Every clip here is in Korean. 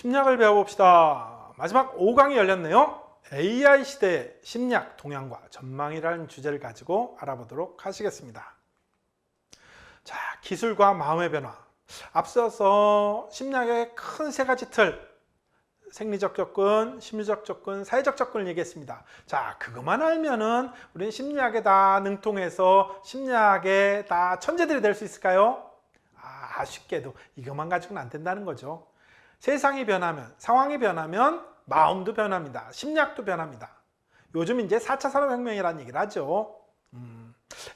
심리학을 배워봅시다. 마지막 5강이 열렸네요. AI 시대의 심리학 동향과 전망이라는 주제를 가지고 알아보도록 하시겠습니다. 자, 기술과 마음의 변화. 앞서서 심리학의 큰 세 가지 틀, 생리적 접근, 심리적 접근, 사회적 접근을 얘기했습니다. 자, 그것만 알면은 우리는 심리학에 다 능통해서 심리학에 다 천재들이 될 수 있을까요? 아쉽게도 이것만 가지고는 안 된다는 거죠. 세상이 변하면, 상황이 변하면 마음도 변합니다. 심리학도 변합니다. 요즘 이제 4차 산업혁명이라는 얘기를 하죠.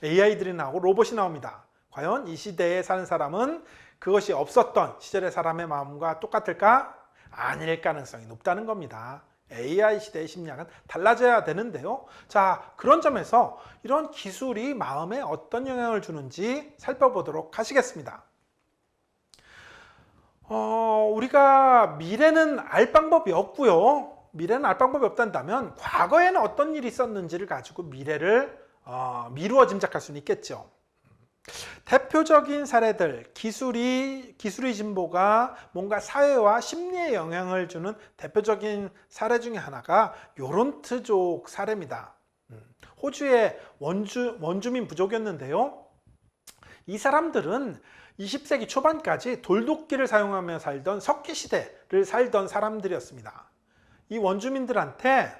AI들이 나오고 로봇이 나옵니다. 과연 이 시대에 사는 사람은 그것이 없었던 시절의 사람의 마음과 똑같을까? 아닐 가능성이 높다는 겁니다. AI 시대의 심리학은 달라져야 되는데요. 자, 그런 점에서 이런 기술이 마음에 어떤 영향을 주는지 살펴보도록 하시겠습니다. 우리가 미래는 알 방법이 없고요. 미래는 알 방법이 없단다면 과거에는 어떤 일이 있었는지를 가지고 미래를 미루어 짐작할 수는 있겠죠. 대표적인 사례들, 기술의 진보가 뭔가 사회와 심리에 영향을 주는 대표적인 사례 중에 하나가 요론트족 사례입니다. 호주의 원주민 부족이었는데요. 이 사람들은 20세기 초반까지 돌도끼를 사용하며 살던 석기시대를 살던 사람들이었습니다. 이 원주민들한테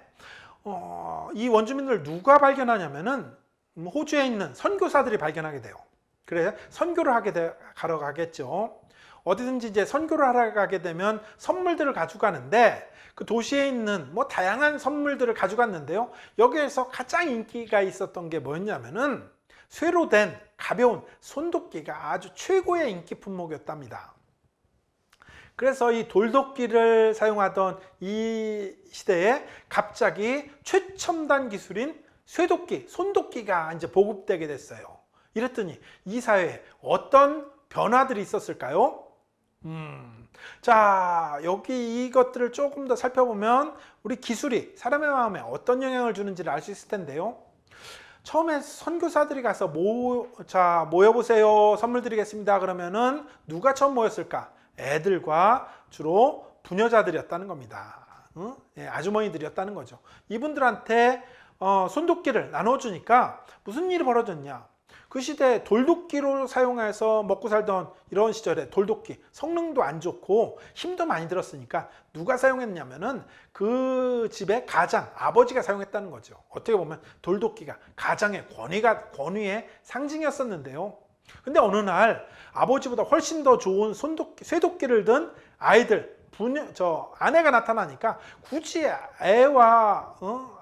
이 원주민들을 누가 발견하냐면은 호주에 있는 선교사들이 발견하게 돼요. 그래서 선교를 가러 가겠죠. 어디든지 이제 선교를 하러 가게 되면 선물들을 가져가는데 그 도시에 있는 다양한 선물들을 가져갔는데요. 여기에서 가장 인기가 있었던 게 뭐였냐면은 쇠로 된 가벼운 손도끼가 아주 최고의 인기 품목이었답니다. 그래서 이 돌도끼를 사용하던 이 시대에 갑자기 최첨단 기술인 쇠도끼, 손도끼가 이제 보급되게 됐어요. 이랬더니 이 사회에 어떤 변화들이 있었을까요? 자, 여기 이것들을 조금 더 살펴보면 우리 기술이 사람의 마음에 어떤 영향을 주는지를 알 수 있을 텐데요. 처음에 선교사들이 가서 모여보세요. 선물 드리겠습니다. 그러면은 누가 처음 모였을까? 애들과 주로 부녀자들이었다는 겁니다. 아주머니들이었다는 거죠. 이분들한테 손도끼를 나눠주니까 무슨 일이 벌어졌냐? 그 시대에 돌도끼로 사용해서 먹고 살던 이런 시절에 돌도끼 성능도 안 좋고 힘도 많이 들었으니까 누가 사용했냐면은 그 집의 가장, 아버지가 사용했다는 거죠. 어떻게 보면 돌도끼가 가장의 권위의 상징이었었는데요. 근데 어느 날 아버지보다 훨씬 더 좋은 쇠도끼를 든 아이들, 아내가 나타나니까 굳이 애와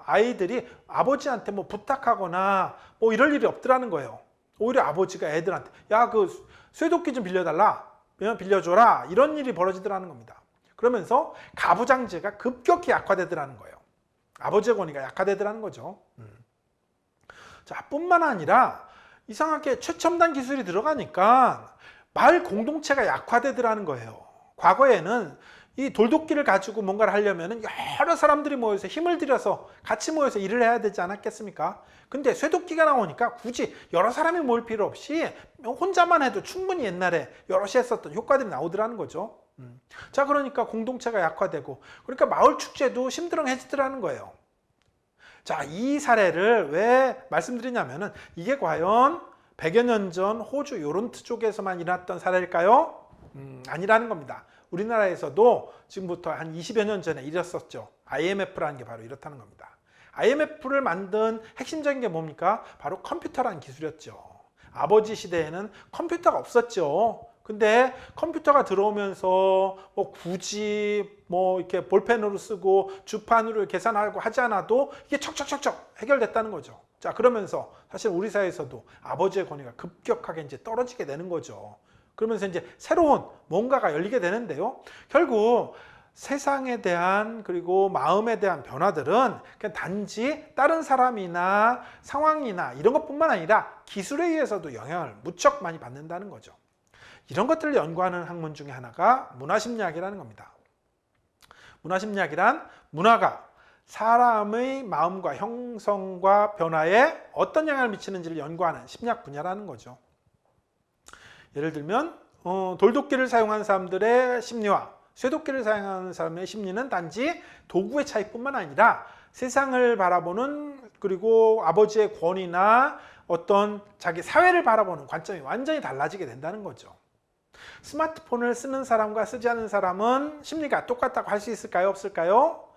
아이들이 아버지한테 부탁하거나 이럴 일이 없더라는 거예요. 오히려 아버지가 애들한테 야, 그 쇠도끼 좀 빌려줘라 이런 일이 벌어지더라는 겁니다. 그러면서 가부장제가 급격히 약화되더라는 거예요. 아버지의 권위가 약화되더라는 거죠. 자, 뿐만 아니라 이상하게 최첨단 기술이 들어가니까 마을 공동체가 약화되더라는 거예요. 과거에는 이 돌도끼를 가지고 뭔가를 하려면 여러 사람들이 모여서 힘을 들여서 같이 모여서 일을 해야 되지 않았겠습니까? 근데 쇠도끼가 나오니까 굳이 여러 사람이 모일 필요 없이 혼자만 해도 충분히 옛날에 여럿이 했었던 효과들이 나오더라는 거죠. 자, 그러니까 공동체가 약화되고 그러니까 마을 축제도 심드렁해지더라는 거예요. 자, 이 사례를 왜 말씀드리냐면은 이게 과연 100여 년 전 호주 요론트 쪽에서만 일어났던 사례일까요? 아니라는 겁니다. 우리나라에서도 지금부터 한 20여 년 전에 일었었죠. IMF라는 게 바로 이렇다는 겁니다. IMF를 만든 핵심적인 게 뭡니까? 바로 컴퓨터라는 기술이었죠. 아버지 시대에는 컴퓨터가 없었죠. 근데 컴퓨터가 들어오면서 굳이 이렇게 볼펜으로 쓰고 주판으로 계산하고 하지 않아도 이게 척척척척 해결됐다는 거죠. 자, 그러면서 사실 우리 사회에서도 아버지의 권위가 급격하게 이제 떨어지게 되는 거죠. 그러면서 이제 새로운 뭔가가 열리게 되는데요. 결국 세상에 대한 그리고 마음에 대한 변화들은 그냥 단지 다른 사람이나 상황이나 이런 것뿐만 아니라 기술에 의해서도 영향을 무척 많이 받는다는 거죠. 이런 것들을 연구하는 학문 중에 하나가 문화심리학이라는 겁니다. 문화심리학이란 문화가 사람의 마음과 형성과 변화에 어떤 영향을 미치는지를 연구하는 심리학 분야라는 거죠. 예를 들면 돌도끼를 사용한 사람들의 심리와 쇠도끼를 사용하는 사람의 심리는 단지 도구의 차이뿐만 아니라 세상을 바라보는, 그리고 아버지의 권위나 어떤 자기 사회를 바라보는 관점이 완전히 달라지게 된다는 거죠. 스마트폰을 쓰는 사람과 쓰지 않는 사람은 심리가 똑같다고 할 수 있을까요? 없을까요?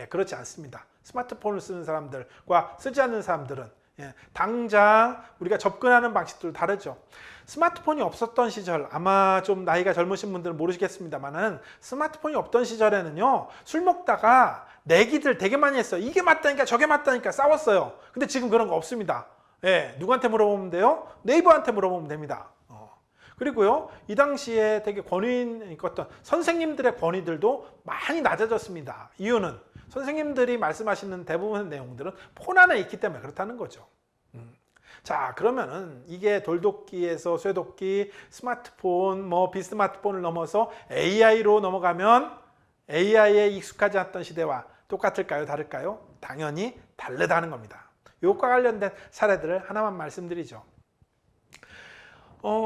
그렇지 않습니다. 스마트폰을 쓰는 사람들과 쓰지 않는 사람들은 당장 우리가 접근하는 방식도 다르죠. 스마트폰이 없었던 시절, 아마 좀 나이가 젊으신 분들은 모르시겠습니다만은 스마트폰이 없던 시절에는요, 술 먹다가 내기들 되게 많이 했어요. 이게 맞다니까 저게 맞다니까 싸웠어요. 근데 지금 그런 거 없습니다. 누구한테 물어보면 돼요? 네이버한테 물어보면 됩니다. 그리고요, 이 당시에 되게 권위인 어떤 선생님들의 권위들도 많이 낮아졌습니다. 이유는 선생님들이 말씀하시는 대부분의 내용들은 폰 안에 있기 때문에 그렇다는 거죠. 자, 그러면은 이게 돌도끼에서 쇠도끼, 스마트폰, 뭐 비스마트폰을 넘어서 AI로 넘어가면 AI에 익숙하지 않던 시대와 똑같을까요? 다를까요? 당연히 다르다는 겁니다. 이것과 관련된 사례들을 하나만 말씀드리죠.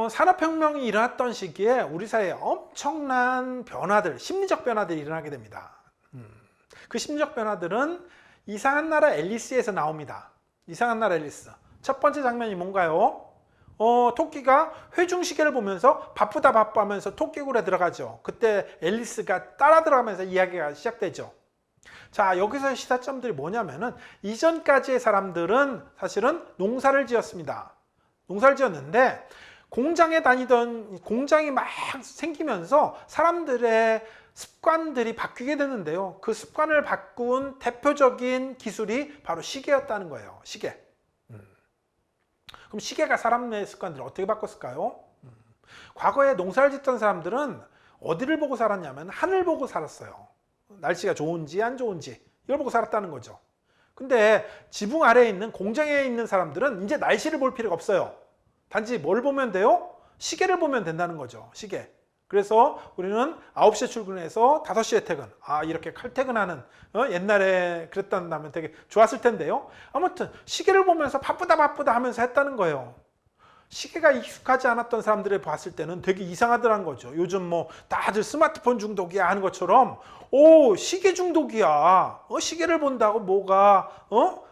산업혁명이 일어났던 시기에 우리 사회에 엄청난 변화들, 심리적 변화들이 일어나게 됩니다. 그 심리적 변화들은 이상한 나라 앨리스에서 나옵니다. 이상한 나라 앨리스. 첫 번째 장면이 뭔가요? 토끼가 회중시계를 보면서 바쁘다 하면서 토끼굴에 들어가죠. 그때 앨리스가 따라 들어가면서 이야기가 시작되죠. 자, 여기서의 시사점들이 뭐냐면은 이전까지의 사람들은 사실은 농사를 지었습니다. 농사를 지었는데 공장에 다니던 공장이 막 생기면서 사람들의 습관들이 바뀌게 되는데요. 그 습관을 바꾼 대표적인 기술이 바로 시계였다는 거예요. 시계. 그럼 시계가 사람의 습관들을 어떻게 바꿨을까요? 과거에 농사를 짓던 사람들은 어디를 보고 살았냐면 하늘 보고 살았어요. 날씨가 좋은지 안 좋은지 이걸 보고 살았다는 거죠. 근데 지붕 아래에 있는 공장에 있는 사람들은 이제 날씨를 볼 필요가 없어요. 단지 뭘 보면 돼요? 시계를 보면 된다는 거죠. 시계. 그래서 우리는 9시에 출근해서 5시에 퇴근. 이렇게 칼퇴근하는, 옛날에 그랬다면 되게 좋았을 텐데요. 아무튼 시계를 보면서 바쁘다 하면서 했다는 거예요. 시계가 익숙하지 않았던 사람들이 봤을 때는 되게 이상하더라는 거죠. 요즘 뭐 다들 스마트폰 중독이야 하는 것처럼 시계 중독이야. 시계를 본다고 뭐가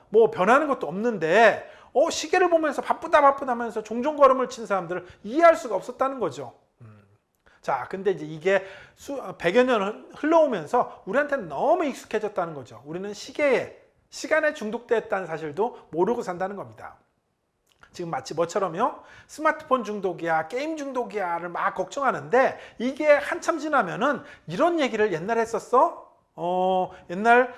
뭐 변하는 것도 없는데 시계를 보면서 바쁘다 하면서 종종 걸음을 친 사람들을 이해할 수가 없었다는 거죠. 자, 근데 이제 이게 100여 년 흘러오면서 우리한테는 너무 익숙해졌다는 거죠. 우리는 시간에 중독됐다는 사실도 모르고 산다는 겁니다. 지금 마치 뭐처럼요? 스마트폰 중독이야, 게임 중독이야를 막 걱정하는데 이게 한참 지나면은 이런 얘기를 옛날에 했었어? 옛날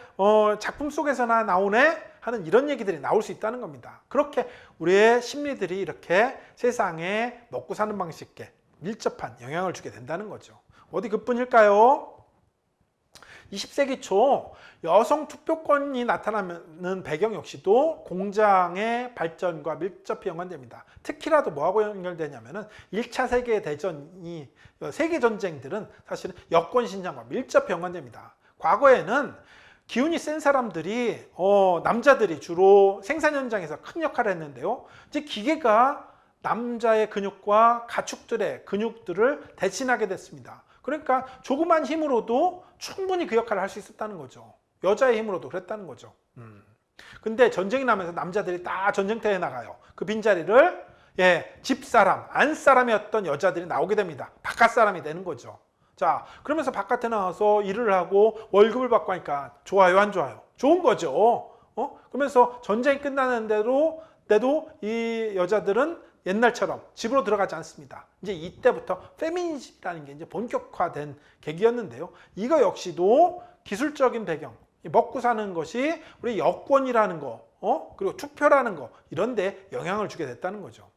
작품 속에서나 나오네? 하는 이런 얘기들이 나올 수 있다는 겁니다. 그렇게 우리의 심리들이 이렇게 세상에 먹고 사는 방식에 밀접한 영향을 주게 된다는 거죠. 어디 그뿐일까요? 20세기 초 여성 투표권이 나타나는 배경 역시도 공장의 발전과 밀접히 연관됩니다. 특히라도 뭐하고 연결되냐면은 1차 세계대전이, 세계전쟁들은 사실은 여권 신장과 밀접히 연관됩니다. 과거에는 기운이 센 사람들이, 남자들이 주로 생산 현장에서 큰 역할을 했는데요. 이제 기계가 남자의 근육과 가축들의 근육들을 대신하게 됐습니다. 그러니까 조그만 힘으로도 충분히 그 역할을 할 수 있었다는 거죠. 여자의 힘으로도 그랬다는 거죠. 근데 전쟁이 나면서 남자들이 다 전쟁터에 나가요. 그 빈자리를 집사람, 안사람이었던 여자들이 나오게 됩니다. 바깥 사람이 되는 거죠. 자, 그러면서 바깥에 나와서 일을 하고 월급을 받고 하니까 좋아요, 안 좋아요? 좋은 거죠. 그러면서 전쟁이 끝나는데도 이 여자들은 옛날처럼 집으로 들어가지 않습니다. 이제 이때부터 페미니즘이라는 게 이제 본격화된 계기였는데요. 이거 역시도 기술적인 배경, 먹고 사는 것이 우리 여권이라는 거, 그리고 투표라는 거, 이런 데 영향을 주게 됐다는 거죠.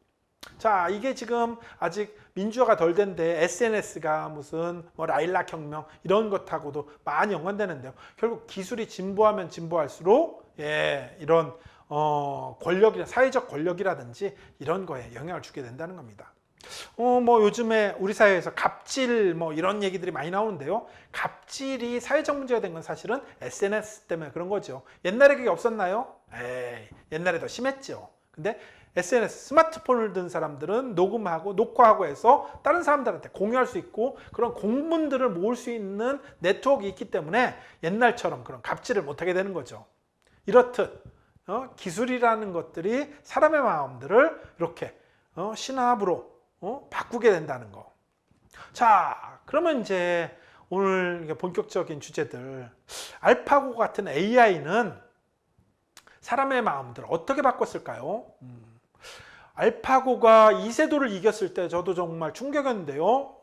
자, 이게 지금 아직 민주화가 덜 된데 SNS가 무슨 뭐 라일락 혁명 이런 것하고도 많이 연관되는데요. 결국 기술이 진보하면 진보할수록 이런 권력이나 사회적 권력이라든지 이런 거에 영향을 주게 된다는 겁니다. 뭐 요즘에 우리 사회에서 갑질 뭐 이런 얘기들이 많이 나오는데요. 갑질이 사회적 문제가 된 건 사실은 SNS 때문에 그런 거죠. 옛날에 그게 없었나요? 옛날에 더 심했죠. 근데 SNS, 스마트폰을 든 사람들은 녹음하고 녹화하고 해서 다른 사람들한테 공유할 수 있고 그런 공문들을 모을 수 있는 네트워크가 있기 때문에 옛날처럼 그런 갑질을 못하게 되는 거죠. 이렇듯 기술이라는 것들이 사람의 마음들을 이렇게 신압으로 바꾸게 된다는 거. 자, 그러면 이제 오늘 본격적인 주제들, 알파고 같은 AI는 사람의 마음들을 어떻게 바꿨을까요? 알파고가 이세돌을 이겼을 때 저도 정말 충격이었는데요.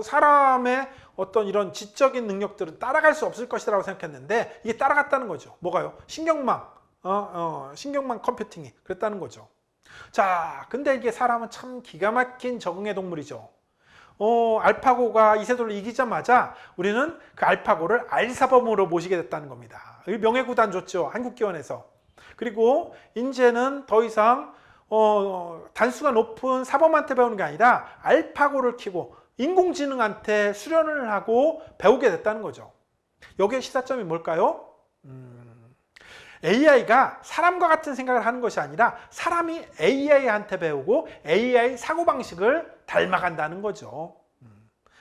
사람의 어떤 이런 지적인 능력들은 따라갈 수 없을 것이라고 생각했는데 이게 따라갔다는 거죠. 뭐가요? 신경망, 신경망 컴퓨팅이 그랬다는 거죠. 자, 근데 이게 사람은 참 기가 막힌 적응의 동물이죠. 알파고가 이세돌을 이기자마자 우리는 그 알파고를 알사범으로 모시게 됐다는 겁니다. 명예구단 줬죠. 한국기원에서. 그리고 이제는 더 이상 단수가 높은 사범한테 배우는 게 아니라 알파고를 키고 인공지능한테 수련을 하고 배우게 됐다는 거죠. 여기에 시사점이 뭘까요? AI가 사람과 같은 생각을 하는 것이 아니라 사람이 AI한테 배우고 AI 사고방식을 닮아간다는 거죠.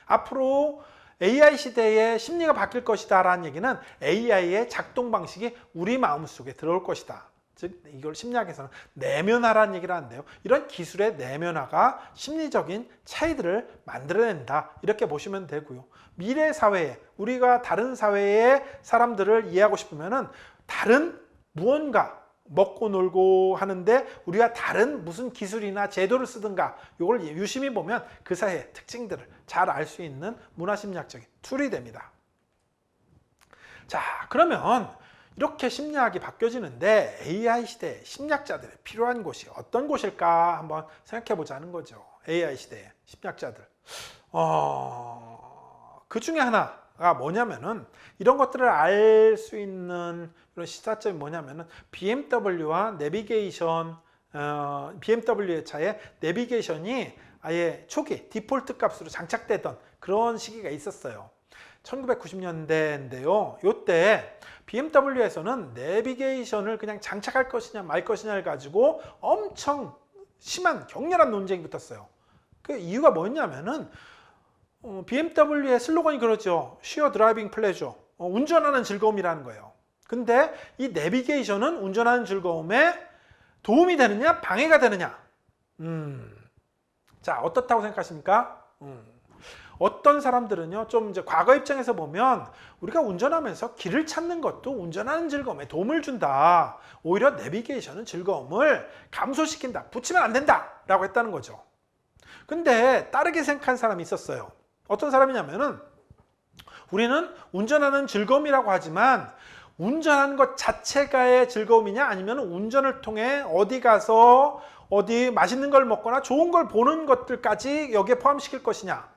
앞으로 AI 시대에 심리가 바뀔 것이다 라는 얘기는 AI의 작동 방식이 우리 마음속에 들어올 것이다. 즉 이걸 심리학에서는 내면화라는 얘기를 하는데요. 이런 기술의 내면화가 심리적인 차이들을 만들어낸다. 이렇게 보시면 되고요. 미래 사회에 우리가 다른 사회의 사람들을 이해하고 싶으면은 다른 무언가 먹고 놀고 하는데 우리가 다른 무슨 기술이나 제도를 쓰든가 이걸 유심히 보면 그 사회의 특징들을 잘 알 수 있는 문화심리학적인 툴이 됩니다. 자, 그러면 이렇게 심리학이 바뀌어지는데 AI 시대에 심리학자들이 필요한 곳이 어떤 곳일까 한번 생각해 보자는 거죠. AI 시대의 심리학자들. 그 중에 하나가 뭐냐면은 이런 것들을 알 수 있는 이런 시사점이 뭐냐면은 BMW와 내비게이션, BMW의 차에 내비게이션이 아예 초기 디폴트 값으로 장착되던 그런 시기가 있었어요. 1990년대인데요. 이때 BMW에서는 내비게이션을 그냥 장착할 것이냐 말 것이냐를 가지고 엄청 심한 격렬한 논쟁이 붙었어요. 그 이유가 뭐였냐면은 BMW의 슬로건이 그러죠. Sheer Driving Pleasure. 운전하는 즐거움이라는 거예요. 근데 이 내비게이션은 운전하는 즐거움에 도움이 되느냐 방해가 되느냐. 자, 어떻다고 생각하십니까? 어떤 사람들은요, 좀 이제 과거 입장에서 보면 우리가 운전하면서 길을 찾는 것도 운전하는 즐거움에 도움을 준다. 오히려 내비게이션은 즐거움을 감소시킨다. 붙이면 안 된다. 라고 했다는 거죠. 근데 다르게 생각한 사람이 있었어요. 어떤 사람이냐면은 우리는 운전하는 즐거움이라고 하지만 운전하는 것 자체가의 즐거움이냐 아니면 운전을 통해 어디 가서 어디 맛있는 걸 먹거나 좋은 걸 보는 것들까지 여기에 포함시킬 것이냐.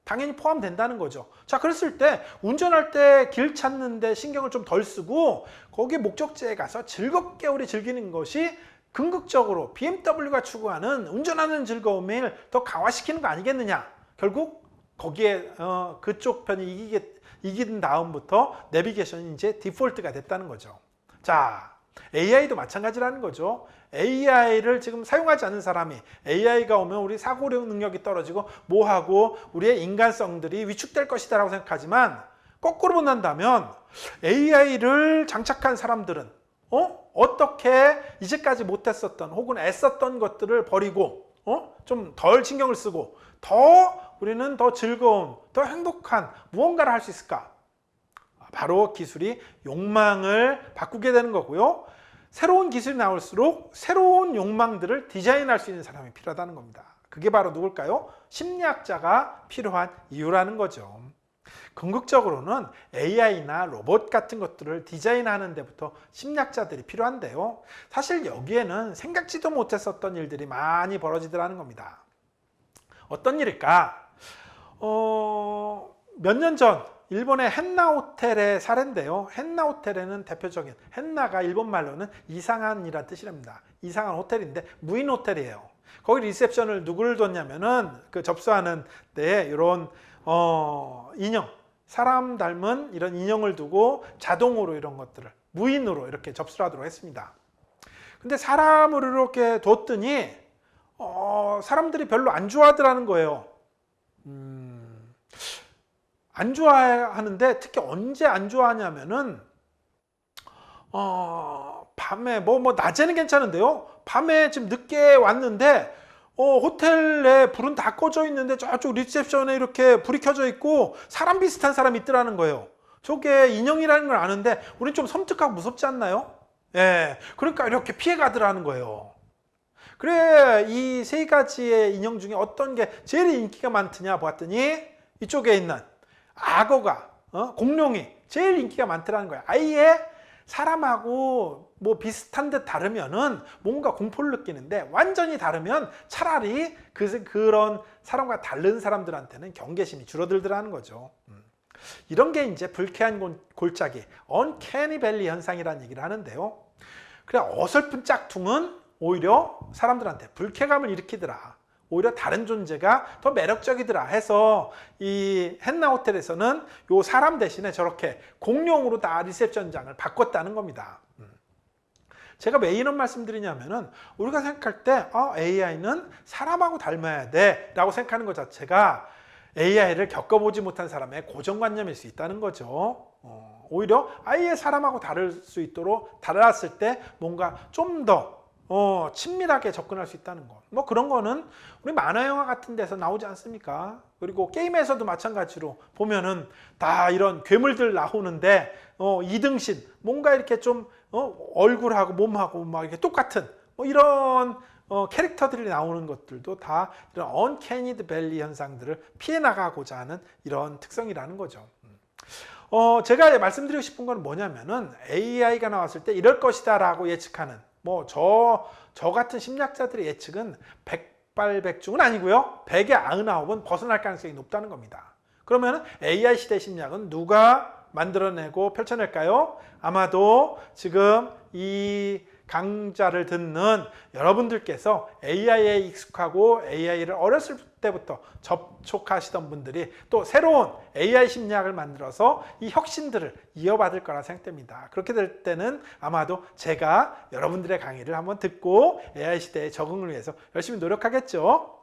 당연히 포함된다는 거죠. 자, 그랬을 때 운전할 때 길 찾는데 신경을 좀 덜 쓰고 거기 목적지에 가서 즐겁게 우리 즐기는 것이 궁극적으로 BMW가 추구하는 운전하는 즐거움을 더 강화시키는 거 아니겠느냐. 결국 거기에 그쪽 편이 이긴 다음부터 내비게이션이 이제 디폴트가 됐다는 거죠. 자, AI도 마찬가지라는 거죠. AI를 지금 사용하지 않는 사람이 AI가 오면 우리 사고 능력이 떨어지고 뭐하고 우리의 인간성들이 위축될 것이다 라고 생각하지만 거꾸로 본다면 AI를 장착한 사람들은 어떻게 이제까지 못했었던 혹은 애썼던 것들을 버리고 좀 덜 신경을 쓰고 우리는 더 즐거운, 더 행복한 무언가를 할 수 있을까? 바로 기술이 욕망을 바꾸게 되는 거고요. 새로운 기술이 나올수록 새로운 욕망들을 디자인할 수 있는 사람이 필요하다는 겁니다. 그게 바로 누굴까요? 심리학자가 필요한 이유라는 거죠. 궁극적으로는 AI나 로봇 같은 것들을 디자인하는 데부터 심리학자들이 필요한데요. 사실 여기에는 생각지도 못했었던 일들이 많이 벌어지더라는 겁니다. 어떤 일일까? 몇 년 전 일본의 헨나 호텔의 사례인데요. 헨나 호텔에는 대표적인 헨나가 일본 말로는 이상한이라는 뜻이랍니다. 이상한 호텔인데 무인 호텔이에요. 거기 리셉션을 누구를 뒀냐면은 그 접수하는 데에 이런 인형, 사람 닮은 이런 인형을 두고 자동으로 이런 것들을 무인으로 이렇게 접수를 하도록 했습니다. 근데 사람을 이렇게 뒀더니 사람들이 별로 안 좋아하더라는 거예요. 안 좋아하는데 특히 언제 안 좋아하냐면은 밤에 낮에는 괜찮은데요. 밤에 지금 늦게 왔는데 호텔에 불은 다 꺼져 있는데 저쪽 리셉션에 이렇게 불이 켜져 있고 사람 비슷한 사람이 있더라는 거예요. 저게 인형이라는 걸 아는데 우린 좀 섬뜩하고 무섭지 않나요? 예, 그러니까 이렇게 피해 가더라는 거예요. 그래, 이 세 가지의 인형 중에 어떤 게 제일 인기가 많더냐 보았더니 이쪽에 있는 악어가, 공룡이 제일 인기가 많더라는 거야. 아예 사람하고 뭐 비슷한 듯 다르면은 뭔가 공포를 느끼는데 완전히 다르면 차라리 그런 사람과 다른 사람들한테는 경계심이 줄어들더라는 거죠. 이런 게 이제 불쾌한 골짜기, uncanny valley 현상이라는 얘기를 하는데요. 그래, 어설픈 짝퉁은 오히려 사람들한테 불쾌감을 일으키더라. 오히려 다른 존재가 더 매력적이더라 해서 이 헨나 호텔에서는 요 사람 대신에 저렇게 공룡으로 다 리셉션장을 바꿨다는 겁니다. 제가 왜 이런 말씀드리냐면은 우리가 생각할 때 AI는 사람하고 닮아야 돼 라고 생각하는 것 자체가 AI를 겪어보지 못한 사람의 고정관념일 수 있다는 거죠. 오히려 아예 사람하고 다를 수 있도록 달았을 때 뭔가 좀 더 친밀하게 접근할 수 있다는 것. 뭐 그런 거는 우리 만화 영화 같은 데서 나오지 않습니까? 그리고 게임에서도 마찬가지로 보면은 다 이런 괴물들 나오는데 이등신 뭔가 이렇게 좀 얼굴하고 몸하고 막 이렇게 똑같은 이런 캐릭터들이 나오는 것들도 다 이런 uncanny valley 현상들을 피해 나가고자 하는 이런 특성이라는 거죠. 제가 말씀드리고 싶은 건 뭐냐면은 AI가 나왔을 때 이럴 것이다 라고 예측하는 저 같은 심리학자들의 예측은 백발백중은 아니고요. 100의 99은 벗어날 가능성이 높다는 겁니다. 그러면 AI 시대 심리학은 누가 만들어내고 펼쳐낼까요? 아마도 지금 이 강좌를 듣는 여러분들께서 AI에 익숙하고 AI를 어렸을 때부터 접촉하시던 분들이 또 새로운 AI 심리학을 만들어서 이 혁신들을 이어받을 거라 생각됩니다. 그렇게 될 때는 아마도 제가 여러분들의 강의를 한번 듣고 AI 시대에 적응을 위해서 열심히 노력하겠죠.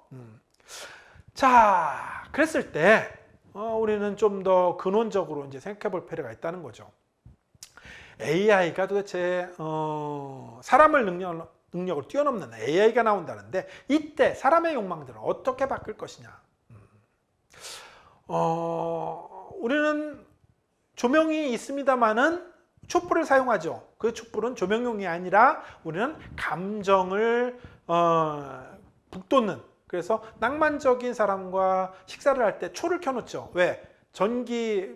자, 그랬을 때 우리는 좀 더 근원적으로 이제 생각해 볼 필요가 있다는 거죠. AI가 도대체 사람을 능력을 뛰어넘는 AI가 나온다는데 이때 사람의 욕망들은 어떻게 바뀔 것이냐. 우리는 조명이 있습니다만은 촛불을 사용하죠. 그 촛불은 조명용이 아니라 우리는 감정을 북돋는, 그래서 낭만적인 사람과 식사를 할 때 초를 켜놓죠. 왜? 전기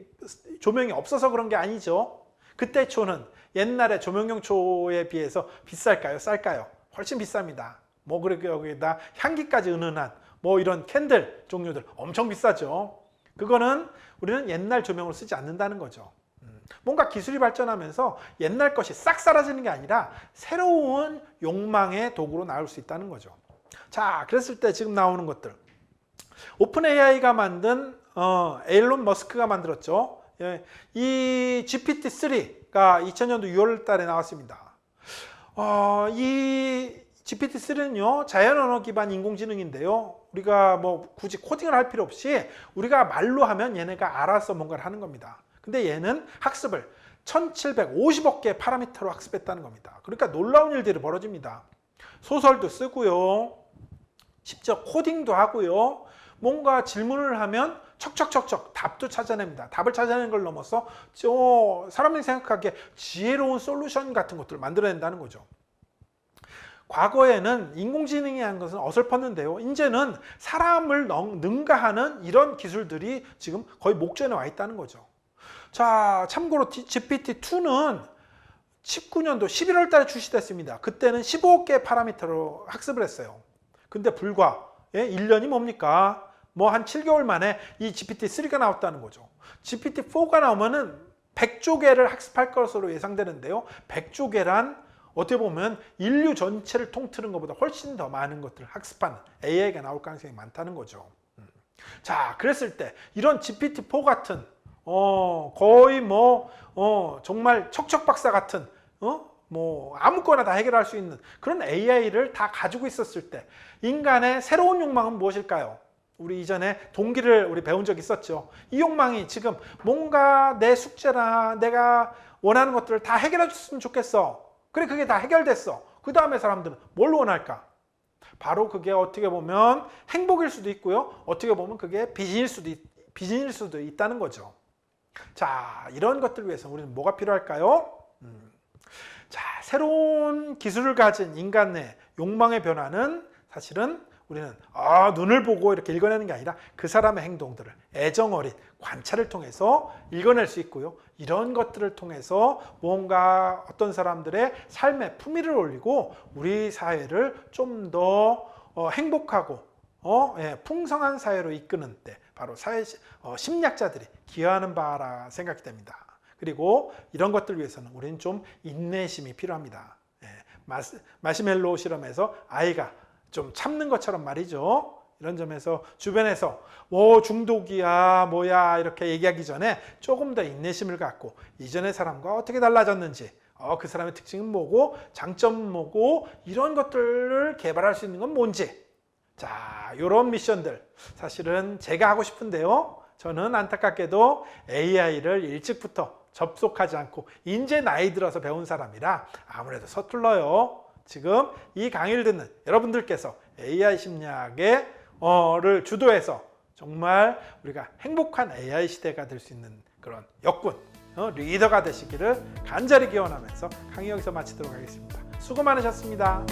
조명이 없어서 그런 게 아니죠. 그때 초는 옛날에 조명용 초에 비해서 비쌀까요? 쌀까요? 훨씬 비쌉니다. 뭐 그렇게 여기다 향기까지 은은한 뭐 이런 캔들 종류들 엄청 비싸죠. 그거는 우리는 옛날 조명을 쓰지 않는다는 거죠. 뭔가 기술이 발전하면서 옛날 것이 싹 사라지는 게 아니라 새로운 욕망의 도구로 나올 수 있다는 거죠. 자, 그랬을 때 지금 나오는 것들, 오픈 AI가 만든 에일론 머스크가 만들었죠. 이 GPT-3가 2000년도 6월 달에 나왔습니다. 이 GPT-3는요, 자연 언어 기반 인공지능인데요. 우리가 뭐 굳이 코딩을 할 필요 없이 우리가 말로 하면 얘네가 알아서 뭔가를 하는 겁니다. 근데 얘는 학습을 1750억 개의 파라미터로 학습했다는 겁니다. 그러니까 놀라운 일들이 벌어집니다. 소설도 쓰고요, 직접 코딩도 하고요, 뭔가 질문을 하면 척척척척 답도 찾아냅니다. 답을 찾아내는 걸 넘어서 사람들이 생각하기에 지혜로운 솔루션 같은 것들을 만들어낸다는 거죠. 과거에는 인공지능이 한 것은 어설펐는데요. 이제는 사람을 능가하는 이런 기술들이 지금 거의 목전에 와 있다는 거죠. 자, 참고로 GPT-2는 19년도 11월 달에 출시됐습니다. 그때는 15억 개의 파라미터로 학습을 했어요. 근데 불과 1년이 뭡니까? 뭐 한 7개월 만에 이 GPT-3가 나왔다는 거죠. GPT-4가 나오면은 100조 개를 학습할 것으로 예상되는데요. 100조 개란 어떻게 보면 인류 전체를 통틀은 것보다 훨씬 더 많은 것들을 학습하는 AI가 나올 가능성이 많다는 거죠. 자, 그랬을 때 이런 GPT-4 같은 거의 뭐 정말 척척박사 같은 뭐 아무거나 다 해결할 수 있는 그런 AI를 다 가지고 있었을 때 인간의 새로운 욕망은 무엇일까요? 우리 이전에 동기를 우리 배운 적 있었죠. 이 욕망이 지금 뭔가 내 숙제나 내가 원하는 것들을 다 해결해 줬으면 좋겠어. 그래, 그게 다 해결됐어. 그 다음에 사람들은 뭘 원할까? 바로 그게 어떻게 보면 행복일 수도 있고요. 어떻게 보면 그게 빚일 수도 있다는 거죠. 자, 이런 것들을 위해서 우리는 뭐가 필요할까요? 자, 새로운 기술을 가진 인간의 욕망의 변화는 사실은 우리는 눈을 보고 이렇게 읽어내는 게 아니라 그 사람의 행동들을 애정 어린 관찰을 통해서 읽어낼 수 있고요. 이런 것들을 통해서 뭔가 어떤 사람들의 삶의 품위를 올리고 우리 사회를 좀 더 행복하고 풍성한 사회로 이끄는 데 바로 사회 심리학자들이 기여하는 바라 생각이 됩니다. 그리고 이런 것들을 위해서는 우리는 좀 인내심이 필요합니다. 마시멜로 실험에서 아이가 좀 참는 것처럼 말이죠. 이런 점에서 주변에서 중독이야 뭐야 이렇게 얘기하기 전에 조금 더 인내심을 갖고 이전의 사람과 어떻게 달라졌는지 그 사람의 특징은 뭐고 장점은 뭐고 이런 것들을 개발할 수 있는 건 뭔지, 자, 이런 미션들 사실은 제가 하고 싶은데요. 저는 안타깝게도 AI를 일찍부터 접속하지 않고 이제 나이 들어서 배운 사람이라 아무래도 서툴러요. 지금 이 강의를 듣는 여러분들께서 AI 심리학의 를 주도해서 정말 우리가 행복한 AI 시대가 될 수 있는 그런 역군, 리더가 되시기를 간절히 기원하면서 강의 여기서 마치도록 하겠습니다. 수고 많으셨습니다.